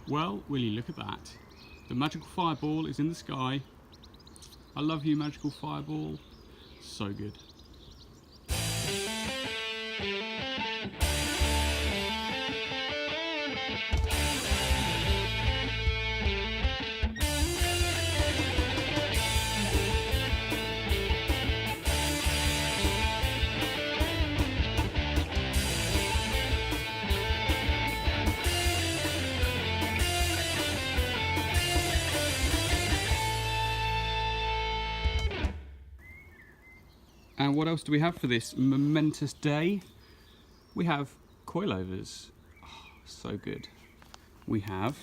Well, will you look at that? The magical fireball is in the sky. I love you, magical fireball. So good. And what else do we have for this momentous day? We have coilovers. Oh, so good. We have...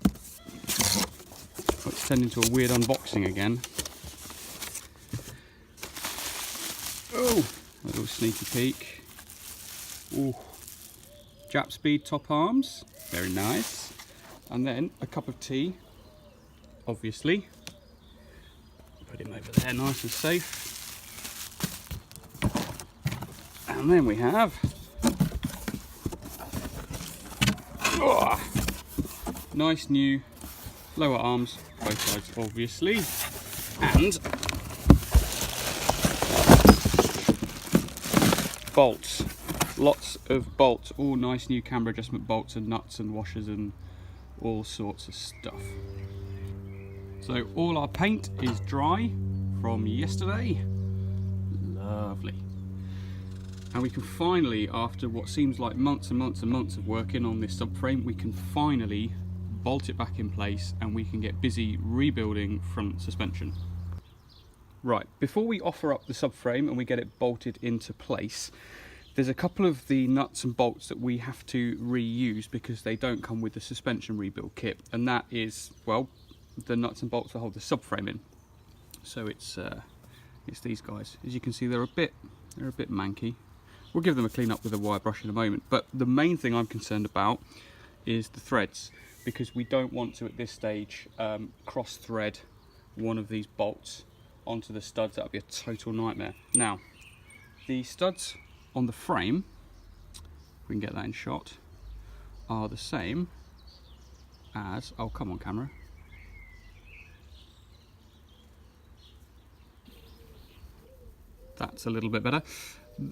Oh, it's turned into a weird unboxing again. Oh, a little sneaky peek. Ooh. Japspeed top arms, very nice. And then a cup of tea, obviously. Put him over there nice and safe. And then we have nice new lower arms, both sides obviously, and bolts, lots of bolts, all nice new camber adjustment bolts and nuts and washers and all sorts of stuff. So all our paint is dry from yesterday. Lovely. And we can finally, after what seems like months and months and months of working on this subframe, we can finally bolt it back in place and we can get busy rebuilding front suspension. Right, before we offer up the subframe and we get it bolted into place, there's a couple of the nuts and bolts that we have to reuse because they don't come with the suspension rebuild kit, and that is, well, the nuts and bolts that hold the subframe in. So it's these guys. As you can see, they're a bit manky. We'll give them a clean up with a wire brush in a moment, but the main thing I'm concerned about is the threads, because we don't want to at this stage cross thread one of these bolts onto the studs. That would be a total nightmare. Now, the studs on the frame, if we can get that in shot, are the same as, oh come on camera, that's a little bit better.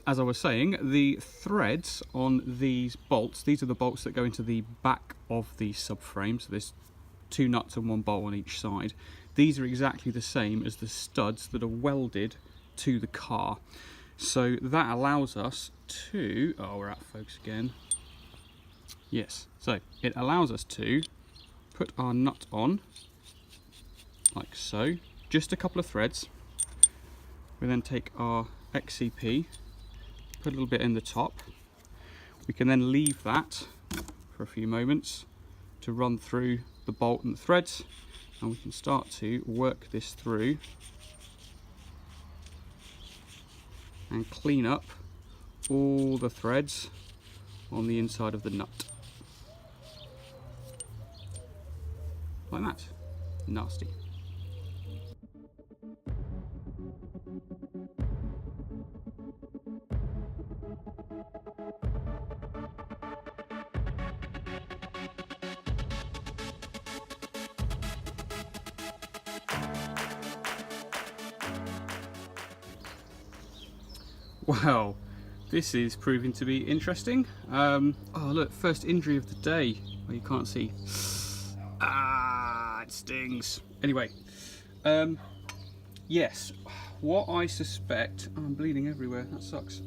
As I was saying, the threads on these bolts, these are the bolts that go into the back of the subframe, so there's 2 nuts and 1 bolt on each side. These are exactly the same as the studs that are welded to the car. So that allows us to, oh, we're out of focus again. Yes, so it allows us to put our nut on, like so, just a couple of threads. We then take our XCP, put a little bit in the top. We can then leave that for a few moments to run through the bolt and the threads, and we can start to work this through and clean up all the threads on the inside of the nut. Like that. Nasty. Wow, this is proving to be interesting. Oh look, first injury of the day. Well, you can't see. Ah, it stings. Anyway, yes, what I suspect, oh, I'm bleeding everywhere, that sucks.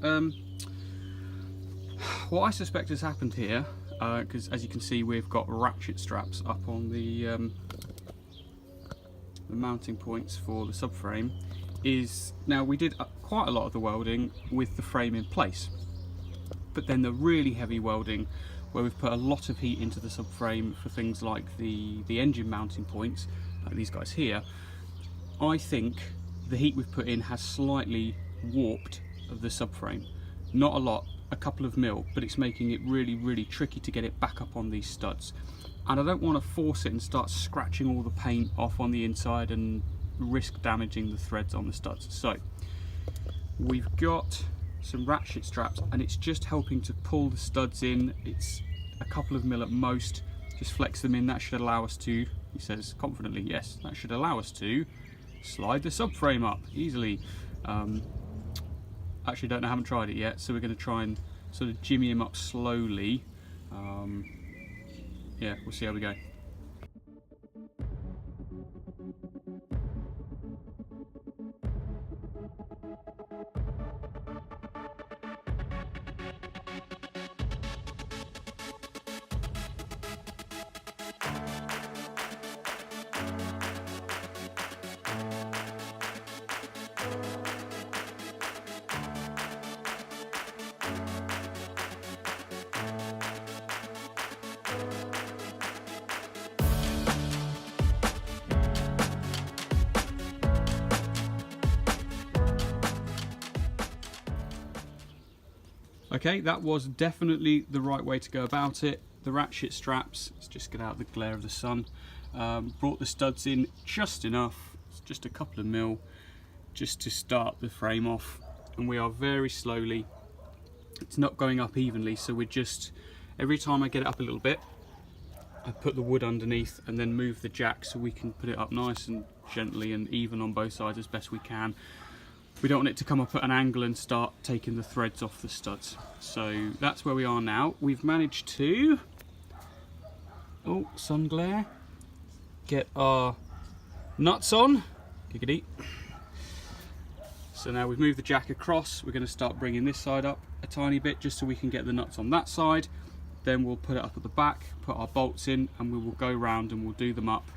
What I suspect has happened here, because as you can see we've got ratchet straps up on the mounting points for the subframe, is, now we did quite a lot of the welding with the frame in place, but then the really heavy welding where we've put a lot of heat into the subframe for things like the engine mounting points, like these guys here, I think the heat we've put in has slightly warped the subframe. Not a lot, a couple of mil, but it's making it really tricky to get it back up on these studs. And I don't want to force it and start scratching all the paint off on the inside and risk damaging the threads on the studs. So we've got some ratchet straps and it's just helping to pull the studs in. It's a couple of mil at most, just flex them in. That should allow us to, he says confidently, yes, that should allow us to slide the subframe up easily. Actually I haven't tried it yet, so we're going to try and sort of jimmy him up slowly. Yeah, we'll see how we go. Okay, that was definitely the right way to go about it. The ratchet straps, let's just get out the glare of the sun, brought the studs in just enough, it's just a couple of mil, just to start the frame off. And we are very slowly, it's not going up evenly, so we're just, every time I get it up a little bit, I put the wood underneath and then move the jack so we can put it up nice and gently and even on both sides as best we can. We don't want it to come up at an angle and start taking the threads off the studs. So that's where we are now. We've managed to, oh, sun glare, get our nuts on, giggity. So now we've moved the jack across, we're going to start bringing this side up a tiny bit just so we can get the nuts on that side. Then we'll put it up at the back, put our bolts in, and we will go round and we'll do them up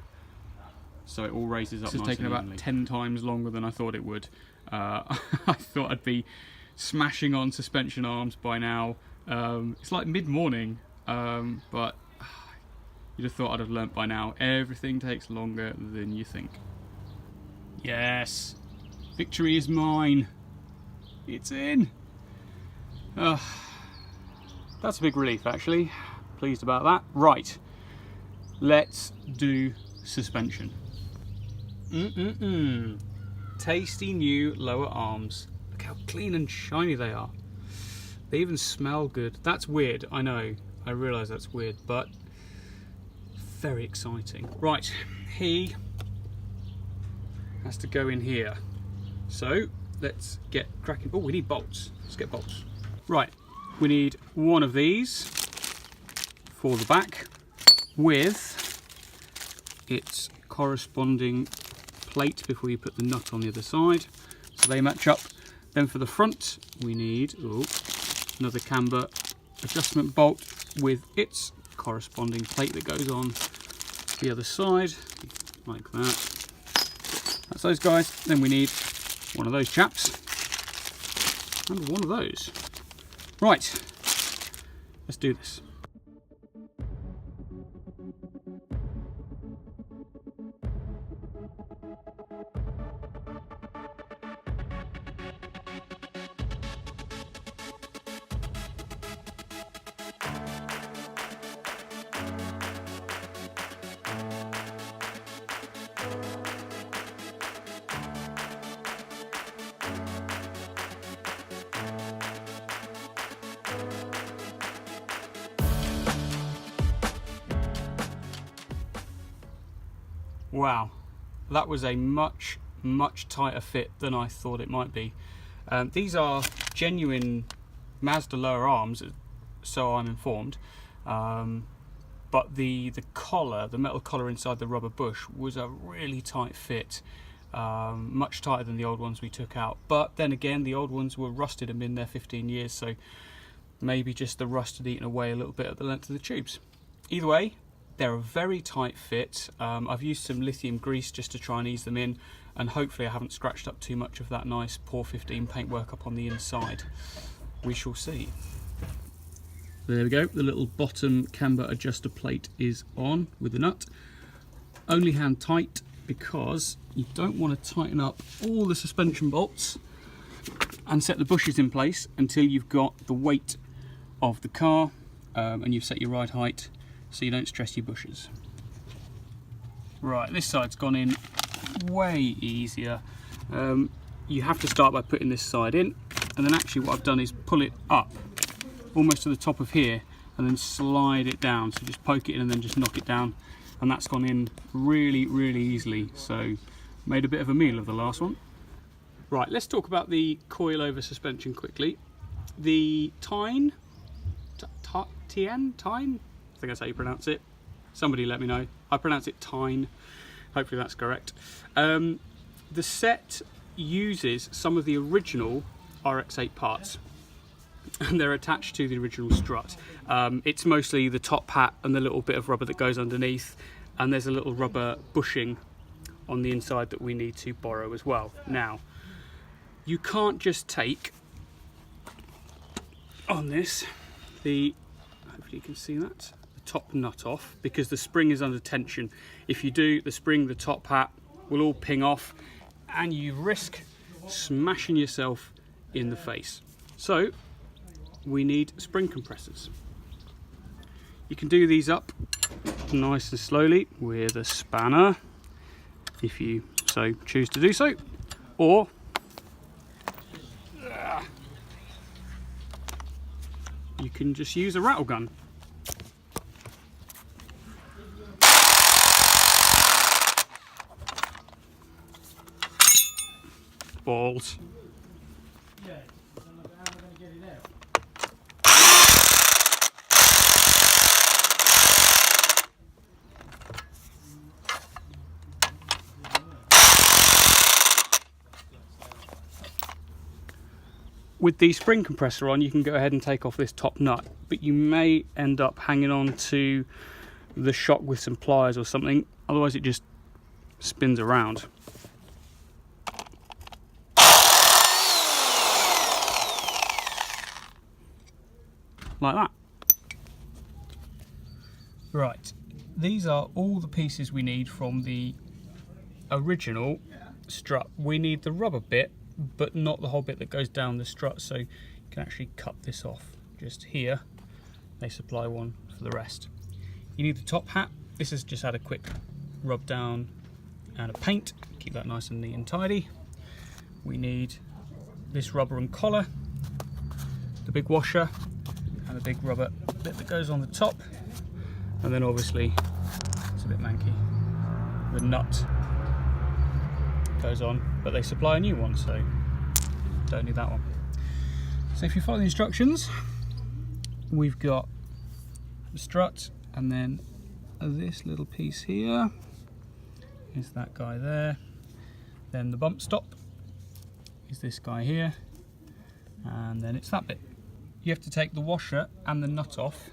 so it all raises up. This has taken about 10 times longer than I thought it would. I thought I'd be smashing on suspension arms by now. It's like mid-morning, but you'd have thought I'd have learnt by now. Everything takes longer than you think. Yes, victory is mine. It's in. That's a big relief, actually. Pleased about that. Right, let's do suspension. Tasty new lower arms. Look how clean and shiny they are. They even smell good. That's weird, I know. I realise that's weird, but very exciting. Right, he has to go in here. So let's get cracking. Oh, we need bolts. Let's get bolts. Right, we need one of these for the back with its corresponding plate before you put the nut on the other side, so they match up. Then for the front we need another camber adjustment bolt with its corresponding plate that goes on the other side, like that. That's those guys. Then we need one of those chaps and one of those. Right, let's do this. Wow, that was a much tighter fit than I thought it might be. These are genuine Mazda lower arms, so I'm informed, but the collar, the metal collar inside the rubber bush, was a really tight fit, much tighter than the old ones we took out. But then again, the old ones were rusted and been there 15 years, so maybe just the rust had eaten away a little bit at the length of the tubes. Either way, they're a very tight fit. I've used some lithium grease just to try and ease them in, and hopefully I haven't scratched up too much of that nice Pour 15 paintwork up on the inside. We shall see. There we go, the little bottom camber adjuster plate is on with the nut. Only hand tight because you don't want to tighten up all the suspension bolts and set the bushes in place until you've got the weight of the car and you've set your ride height, so you don't stress your bushes. Right, this side's gone in way easier. You have to start by putting this side in, and then actually what I've done is pull it up almost to the top of here, and then slide it down. So just poke it in and then just knock it down, and that's gone in really, really easily. So made a bit of a meal of the last one. Right, let's talk about the coil over suspension quickly. The Tein, I think that's how you pronounce it. Somebody let me know. I pronounce it Tein. Hopefully that's correct. The set uses some of the original RX8 parts, and they're attached to the original strut. It's mostly the top hat and the little bit of rubber that goes underneath, and there's a little rubber bushing on the inside that we need to borrow as well. Now, you can't just take on this hopefully you can see that, the top nut off, because the spring is under tension. If you do, the spring, the top hat will all ping off, and you risk smashing yourself in the face. So we need spring compressors. You can do these up nice and slowly with a spanner if you so choose to do so, or you can just use a rattle gun. Balls. With the spring compressor on, you can go ahead and take off this top nut, but you may end up hanging on to the shock with some pliers or something, otherwise it just spins around. Like that. Right, these are all the pieces we need from the original strut. We need the rubber bit, but not the whole bit that goes down the strut, so you can actually cut this off just here. They supply one for the rest. You need the top hat. This has just had a quick rub down and a paint, keep that nice and neat and tidy. We need this rubber and collar, the big washer, and a big rubber bit that goes on the top, and then obviously it's a bit manky, the nut goes on, but they supply a new one, so don't need that one. So if you follow the instructions, we've got the strut, and then this little piece here is that guy there, then the bump stop is this guy here, and then it's that bit. You have to take the washer and the nut off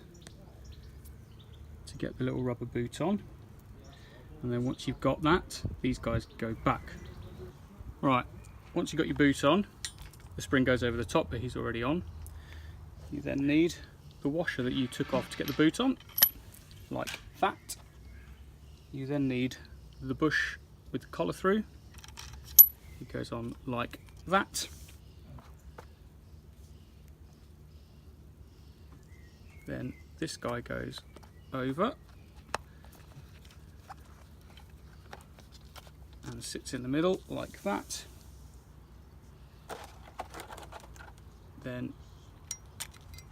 to get the little rubber boot on, and then once you've got that, these guys go back. Right, once you've got your boot on, the spring goes over the top, but he's already on. You then need the washer that you took off to get the boot on, like that. You then need the bush with the collar through. It goes on like that. Then this guy goes over and sits in the middle like that. Then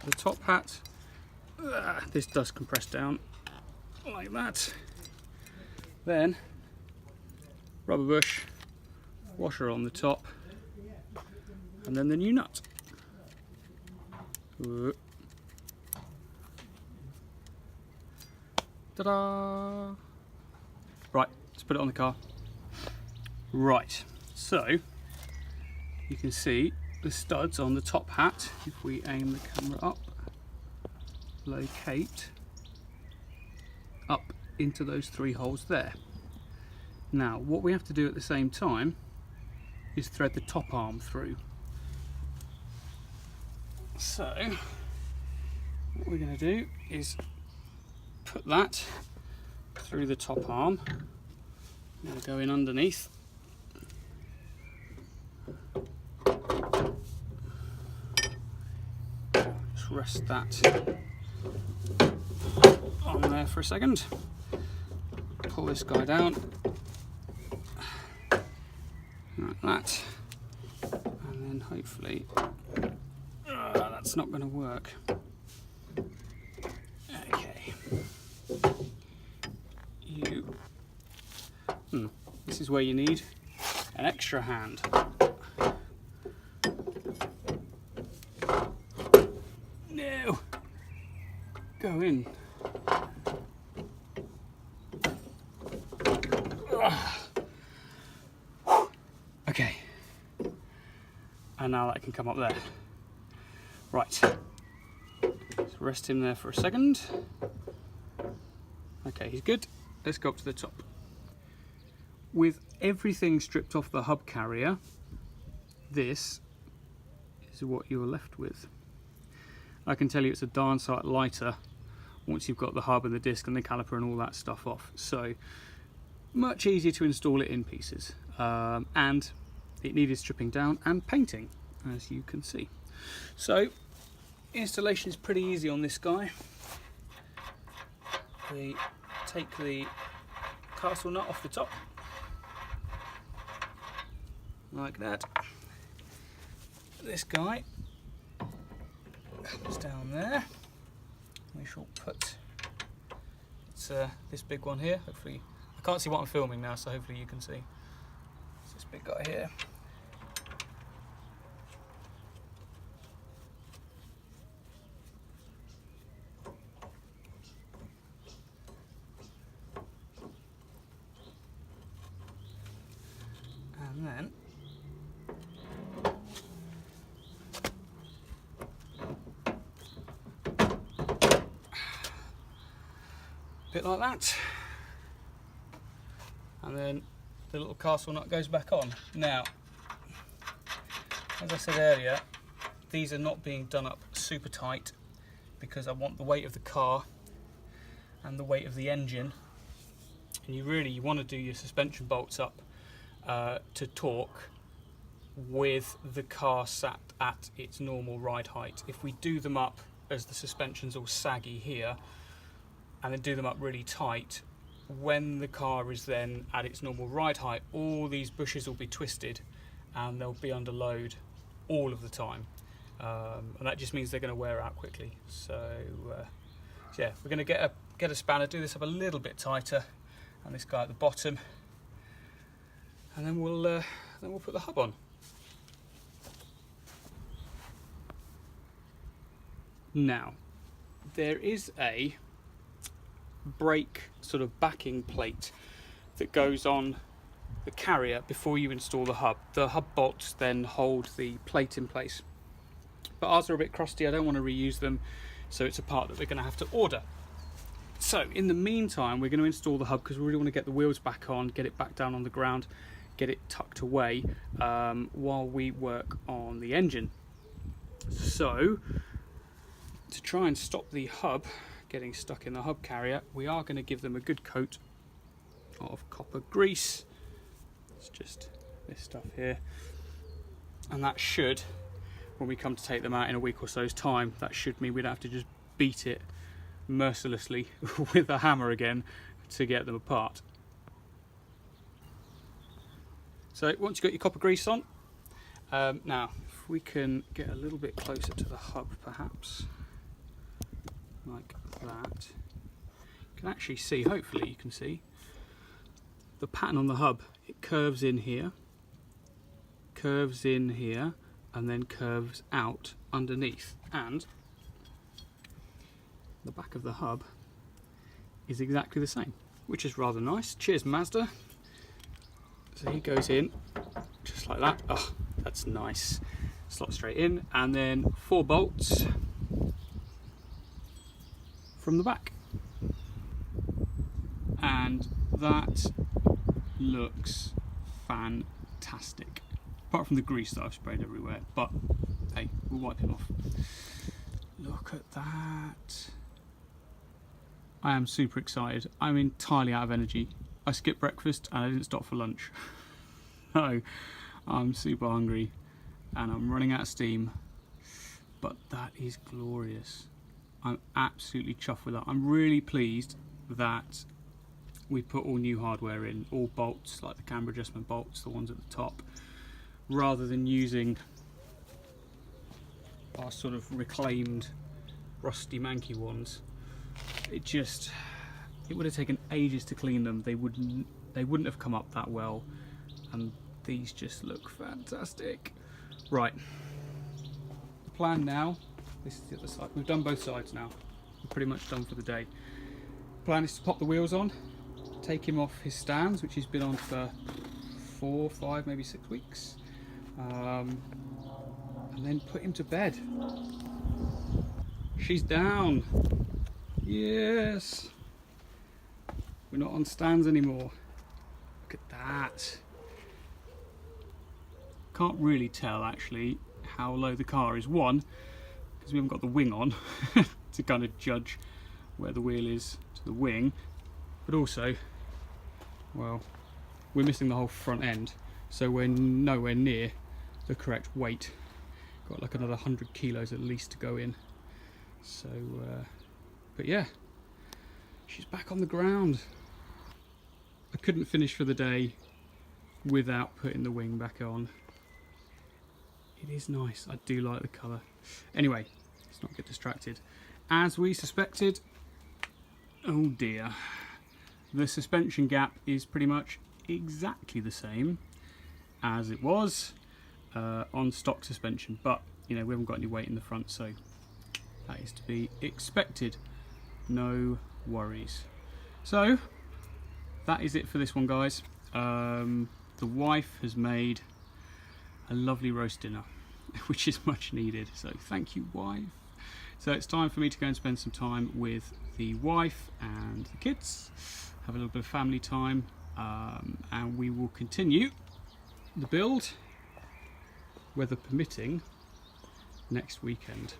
the top hat, this does compress down like that. Then rubber bush, washer on the top, and then the new nut. Ta-da! Right, let's put it on the car. Right, so you can see the studs on the top hat. If we aim the camera up, locate up into those three holes there. Now what we have to do at the same time is thread the top arm through. So what we're going to do is put that through the top arm. Now go in underneath. Just rest that on there for a second. Pull this guy down like that, and then hopefully that's not going to work. This is where you need an extra hand. No! Go in. Okay. And now that can come up there. Right. Let's rest him there for a second. Okay, he's good. Let's go up to the top. With everything stripped off the hub carrier, this is what you're left with. I can tell you it's a darn sight lighter once you've got the hub and the disc and the caliper and all that stuff off. So much easier to install it in pieces. And it needed stripping down and painting, as you can see. So installation is pretty easy on this guy. We take the castle nut off the top, like that. This guy comes down there. We shall put this big one here. Hopefully, I can't see what I'm filming now, so hopefully you can see. It's this big guy here. And then a bit like that, and then the little castle nut goes back on. Now, as I said earlier, these are not being done up super tight because I want the weight of the car and the weight of the engine, and you want to do your suspension bolts up to torque with the car sat at its normal ride height. If we do them up as the suspension's all saggy here and then do them up really tight, when the car is then at its normal ride height, all these bushes will be twisted and they'll be under load all of the time, and that just means they're going to wear out quickly. So yeah, we're going to get a spanner, do this up a little bit tighter, and this guy at the bottom, and then we'll put the hub on. Now, there is a brake sort of backing plate that goes on the carrier before you install the hub. The hub bolts then hold the plate in place, but ours are a bit crusty. I don't want to reuse them, so it's a part that we're going to have to order. So in the meantime, we're going to install the hub because we really want to get the wheels back on, get it back down on the ground, get it tucked away while we work on the engine. So to try and stop the hub getting stuck in the hub carrier, we are going to give them a good coat of copper grease. It's just this stuff here, and that should, when we come to take them out in a week or so's time, that should mean we'd have to just beat it mercilessly with a hammer again to get them apart. So once you've got your copper grease on, now if we can get a little bit closer to the hub perhaps, like that, you can actually see, hopefully you can see, the pattern on the hub. It curves in here, and then curves out underneath, and the back of the hub is exactly the same, which is rather nice. Cheers, Mazda. So he goes in just like that. Oh, that's nice. Slot straight in, and then 4 bolts from the back, and that looks fantastic, apart from the grease that I've sprayed everywhere, but hey, we'll wipe him off. Look at that. I am super excited. I'm entirely out of energy. I skipped breakfast and I didn't stop for lunch. No, I'm super hungry and I'm running out of steam, but that is glorious. I'm absolutely chuffed with that. I'm really pleased that we put all new hardware in, all bolts, like the camber adjustment bolts, the ones at the top, rather than using our sort of reclaimed rusty manky ones. It it would have taken ages to clean them. They wouldn't have come up that well, and these just look fantastic. Right, the plan now, this is the other side. We've done both sides now. We're pretty much done for the day. Plan is to pop the wheels on, take him off his stands, which he's been on for 4, 5, maybe 6 weeks, and then put him to bed. She's down. Yes. We're not on stands anymore. Look at that. Can't really tell actually how low the car is. One, because we haven't got the wing on to kind of judge where the wheel is to the wing, but also, well, we're missing the whole front end, so we're nowhere near the correct weight. Got like another 100 kilos at least to go in. So, but yeah, she's back on the ground. I couldn't finish for the day without putting the wing back on. It is nice. I do like the colour. Anyway, let's not get distracted. As we suspected, oh dear, the suspension gap is pretty much exactly the same as it was on stock suspension, but you know, we haven't got any weight in the front, so that is to be expected. No worries. So that is it for this one, guys. The wife has made a lovely roast dinner, which is much needed, so thank you, wife. So it's time for me to go and spend some time with the wife and the kids, have a little bit of family time, and we will continue the build, weather permitting, next weekend.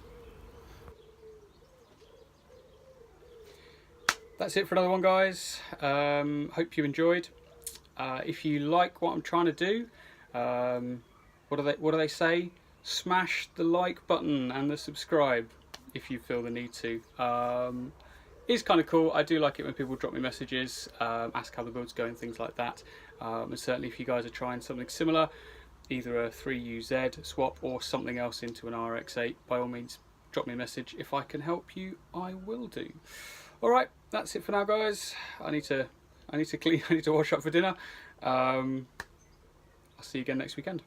That's it for another one, guys. Hope you enjoyed. If you like what I'm trying to do, what do they say? Smash the like button and the subscribe if you feel the need to. It's kind of cool. I do like it when people drop me messages, ask how the build's going, things like that. And certainly if you guys are trying something similar, either a 3uz swap or something else into an RX8, by all means drop me a message. If I can help you, I will do. All right, that's it for now, guys. I need to clean. I need to wash up for dinner. I'll see you again next weekend.